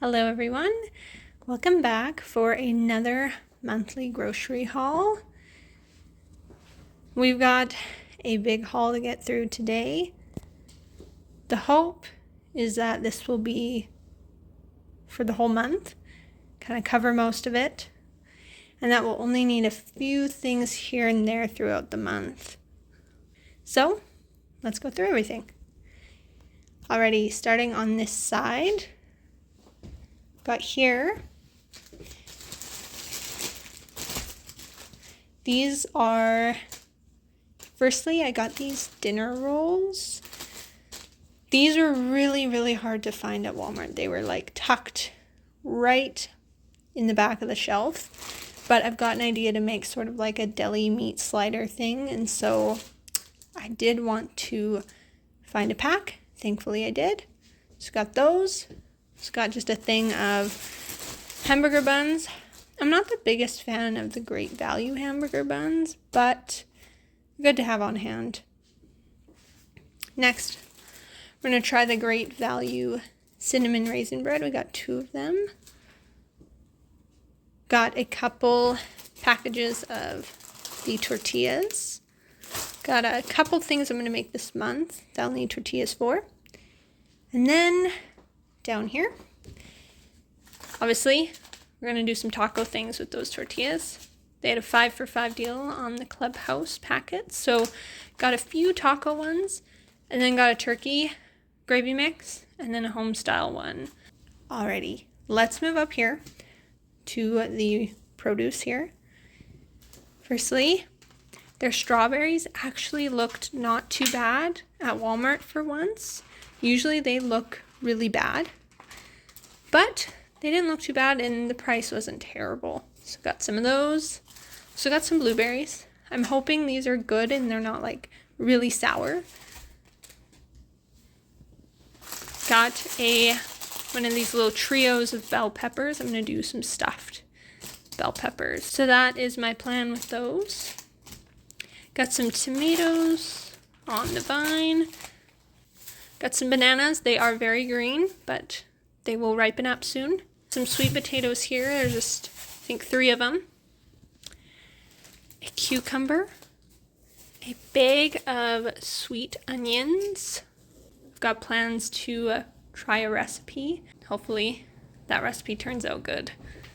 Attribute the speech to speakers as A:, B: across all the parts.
A: Hello everyone, welcome back for another monthly grocery haul. We've got a big haul to get through today. The hope is that this will be for the whole month, kind of cover most of it, and that we'll only need a few things here and there throughout the month. So let's go through everything. Already starting on this side, got here, these are, firstly I got these dinner rolls. These are really hard to find at Walmart. They were like tucked right in the back of the shelf, but I've got an idea to make sort of like a deli meat slider thing, and so I did want to find a pack. Thankfully I did. Just got those. Just got just a thing of hamburger buns. I'm not the biggest fan of the Great Value hamburger buns, but good to have on hand. Next, we're going to try the Great Value cinnamon raisin bread. We got 2 of them. Got a couple packages of the tortillas. Got a couple things I'm going to make this month that I'll need tortillas for. And then down here, obviously, we're going to do some taco things with those tortillas. They had a 5 for $5 deal on the Clubhouse packet, so got a few taco ones, and then got a turkey gravy mix, and then a home style one. Alrighty, let's move up here to the produce here. Firstly, their strawberries actually looked not too bad at Walmart for once. Usually they look really bad, but they didn't look too bad and the price wasn't terrible. So got some of those. So got some blueberries. I'm hoping these are good and they're not like really sour. Got one of these little trios of bell peppers. I'm going to do some stuffed bell peppers. So that is my plan with those. Got some tomatoes on the vine. Got some bananas. They are very green, but they will ripen up soon. Some sweet potatoes here. There's just, I think, 3 of them. A cucumber. A bag of sweet onions. I've got plans to try a recipe. Hopefully that recipe turns out good.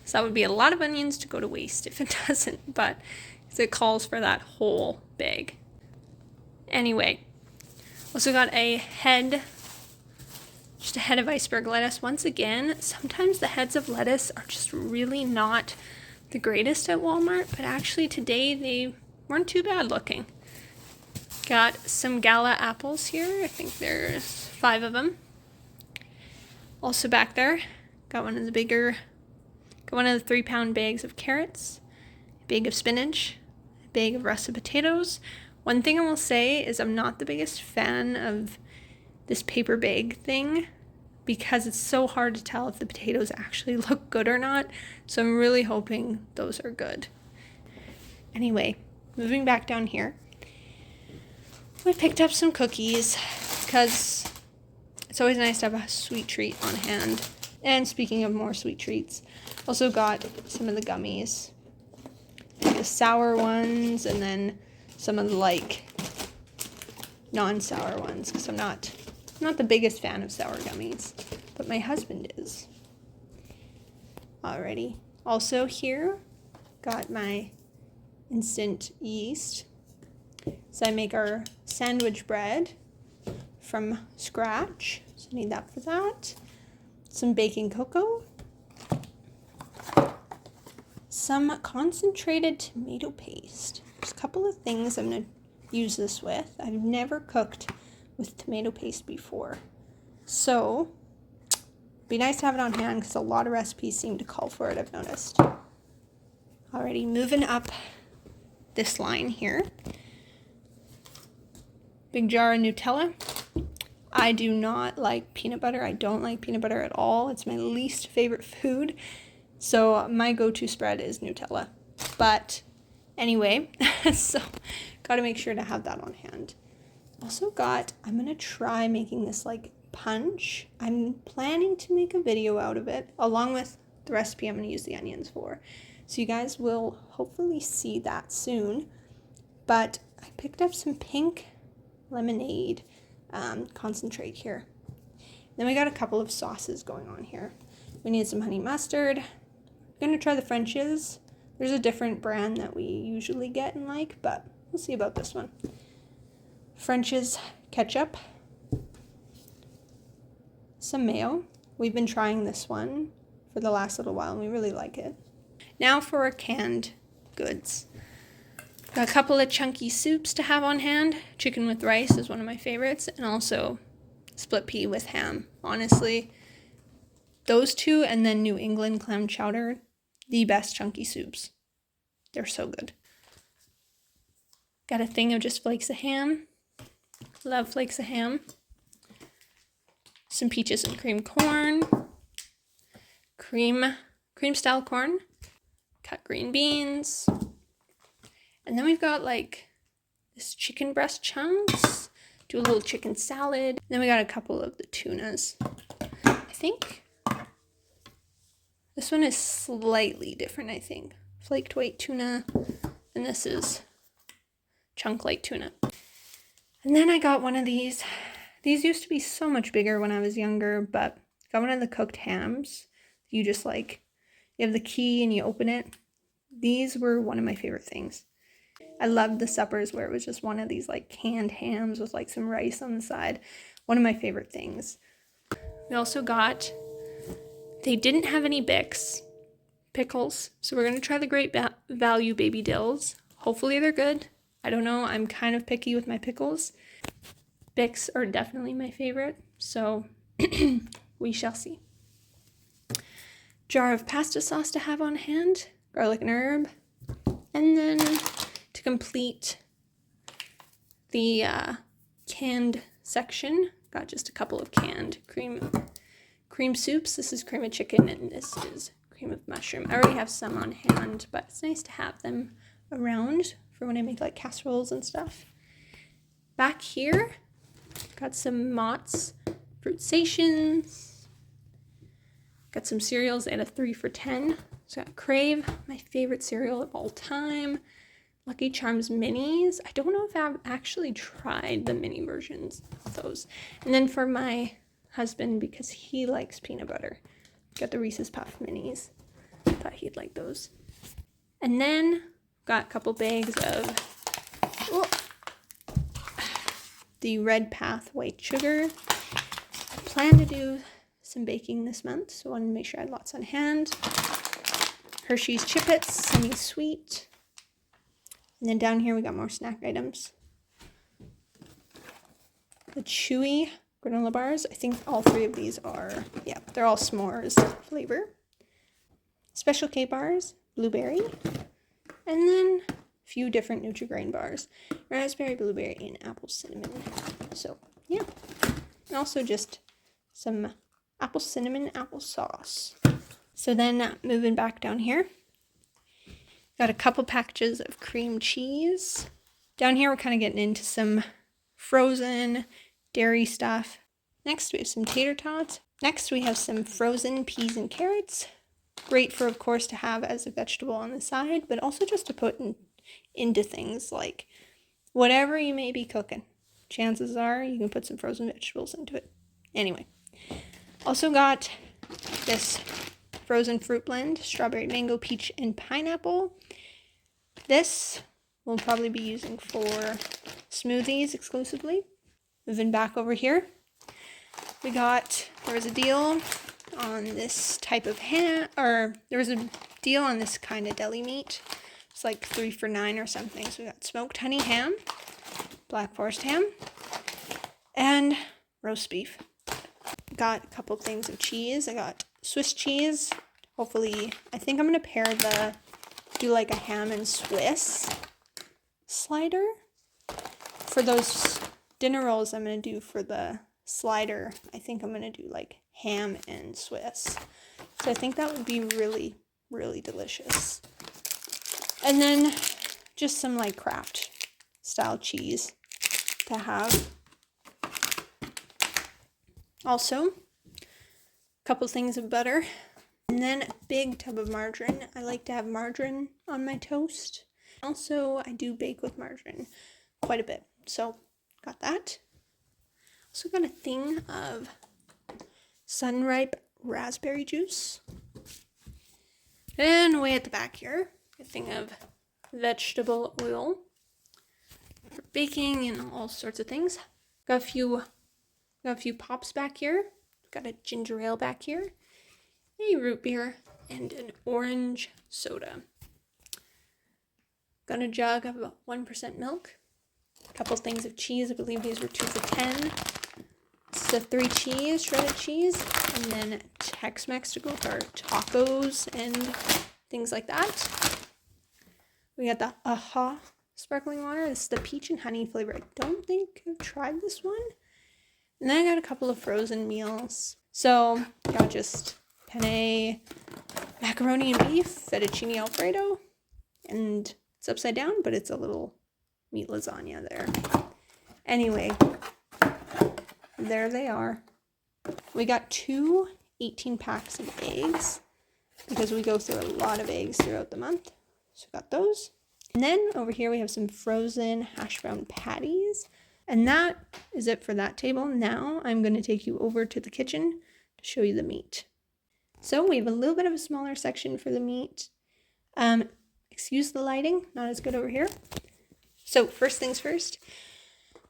A: So that would be a lot of onions to go to waste if it doesn't, but it calls for that whole bag. Anyway, also got just a head of iceberg lettuce. Once again, sometimes the heads of lettuce are just really not the greatest at Walmart, but actually today they weren't too bad looking. Got some Gala apples here. I think there's 5 of them. Also back there, got one of the 3-pound bags of carrots, a bag of spinach, a bag of russet potatoes. One thing I will say is I'm not the biggest fan of this paper bag thing because it's so hard to tell if the potatoes actually look good or not. So I'm really hoping those are good. Anyway, moving back down here, we picked up some cookies because it's always nice to have a sweet treat on hand. And speaking of more sweet treats, also got some of the gummies, the sour ones, and then some of the like non-sour ones because I'm not the biggest fan of sour gummies, but my husband is. Alrighty. Also here, got my instant yeast. So I make our sandwich bread from scratch. So I need that for that. Some baking cocoa. Some concentrated tomato paste. There's a couple of things I'm going to use this with. I've never cooked with tomato paste before. So, be nice to have it on hand because a lot of recipes seem to call for it, I've noticed. Alrighty, moving up this line here. Big jar of Nutella. I do not like peanut butter. I don't like peanut butter at all. It's my least favorite food. So my go-to spread is Nutella. But anyway, so got to make sure to have that on hand. Also I'm going to try making this like punch. I'm planning to make a video out of it along with the recipe I'm going to use the onions for. So you guys will hopefully see that soon. But I picked up some pink lemonade concentrate here. Then we got a couple of sauces going on here. We need some honey mustard. I'm going to try the French's. There's a different brand that we usually get and like, but we'll see about this one. French's ketchup. Some mayo. We've been trying this one for the last little while and we really like it. Now for our canned goods. Got a couple of chunky soups to have on hand. Chicken with rice is one of my favorites, and also split pea with ham. Honestly, those two and then New England clam chowder, the best chunky soups. They're so good. Got a thing of just flakes of ham. Love flakes of ham. Some peaches and cream corn. Cream style corn. Cut green beans. And then we've got like this chicken breast chunks. Do a little chicken salad. Then we got a couple of the tunas. I think this one is slightly different, I think. Flaked white tuna. And this is chunk light tuna. And then I got one of these. These used to be so much bigger when I was younger, but got one of the cooked hams. You just like, you have the key and you open it. These were one of my favorite things. I loved the suppers where it was just one of these like canned hams with like some rice on the side. One of my favorite things. We also got, they didn't have any Bix pickles, so we're going to try the Great Value Baby Dills. Hopefully they're good. I don't know, I'm kind of picky with my pickles. Bix are definitely my favorite, so we shall see. Jar of pasta sauce to have on hand, garlic and herb, and then to complete the canned section, got just a couple of canned cream soups. This is cream of chicken and this is cream of mushroom. I already have some on hand, but it's nice to have them around for when I make like casseroles and stuff. Back here, got some Mott's Fruit Stations. Got some cereals at a 3 for $10. So I got Crave, my favorite cereal of all time. Lucky Charms minis. I don't know if I've actually tried the mini versions of those. And then for my husband, because he likes peanut butter, got the Reese's Puff minis. Thought he'd like those. And then got a couple bags of the Red Path white sugar. I plan to do some baking this month, so I wanted to make sure I had lots on hand. Hershey's Chippets, semi-sweet. And then down here we got more snack items. The Chewy granola bars. I think all three of these are, yeah, they're all s'mores flavor. Special K bars, blueberry. And then a few different Nutri-Grain bars. Raspberry, blueberry, and apple cinnamon. So, yeah. And also just some apple cinnamon applesauce. So then moving back down here. Got a couple packages of cream cheese. Down here, we're kind of getting into some frozen dairy stuff. Next, we have some tater tots. Next, we have some frozen peas and carrots. Great for, of course, to have as a vegetable on the side, but also just to put into things like whatever you may be cooking. Chances are you can put some frozen vegetables into it. Anyway, also got this frozen fruit blend, strawberry, mango, peach, and pineapple. This we'll probably be using for smoothies exclusively. Moving back over here, there was a deal on this type of ham, or there was a deal on this kind of deli meat. It's like 3 for $9 or something. So we got smoked honey ham, Black Forest ham, and roast beef. Got a couple things of cheese. I got Swiss cheese. Hopefully, I think I'm going to do like a ham and Swiss slider. For those dinner rolls I'm going to do for the slider, I think I'm going to do like ham and Swiss. So I think that would be really, really delicious. And then just some like Kraft style cheese to have. Also, a couple things of butter, and then a big tub of margarine. I like to have margarine on my toast. Also, I do bake with margarine quite a bit, so got that. Also got a thing of Sunripe raspberry juice. And way at the back here, a thing of vegetable oil for baking and all sorts of things. Got a few pops back here. Got a ginger ale back here, a root beer, and an orange soda. Got a jug of about 1% milk. A couple things of cheese. I believe these were 2 for $10. This is a 3 cheese, shredded cheese, and then Tex-Mex to go with our tacos and things like that. We got the AHA sparkling water. This is the peach and honey flavor. I don't think I've tried this one. And then I got a couple of frozen meals. So got just penne, macaroni and beef, fettuccine alfredo, and it's upside down, but it's a little meat lasagna there. Anyway, there they are. We got 2 18 packs of eggs because we go through a lot of eggs throughout the month. So got those. And then over here we have some frozen hash brown patties. And that is it for that table. Now I'm going to take you over to the kitchen to show you the meat. So we have a little bit of a smaller section for the meat. Excuse the lighting, not as good over here. So first things first,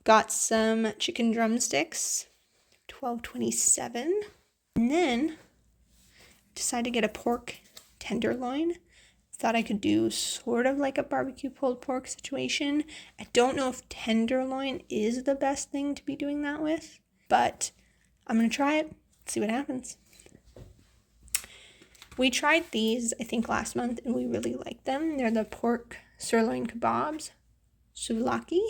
A: got some chicken drumsticks, $12.27. And then decided to get a pork tenderloin. Thought I could do sort of like a barbecue pulled pork situation. I don't know if tenderloin is the best thing to be doing that with, but I'm going to try it, see what happens. We tried these, I think, last month, and we really liked them. They're the pork sirloin kebabs, souvlaki.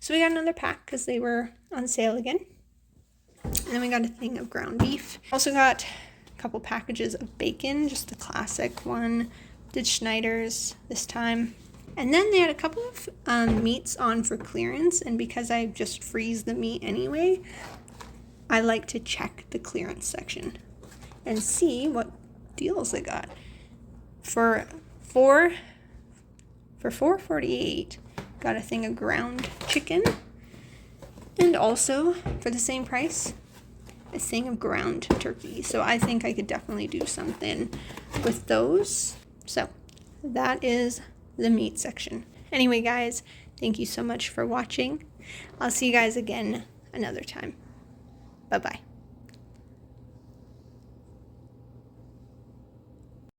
A: So we got another pack because they were on sale again. And then we got a thing of ground beef. Also got a couple packages of bacon, just the classic one. Did Schneider's this time. And then they had a couple of meats on for clearance, and because I just freeze the meat anyway, I like to check the clearance section and see what deals they got. For $4.48, got a thing of ground chicken, and also for the same price, a thing of ground turkey. So I think I could definitely do something with those. So that is the meat section. Anyway, guys, thank you so much for watching. I'll see you guys again another time. Bye-bye.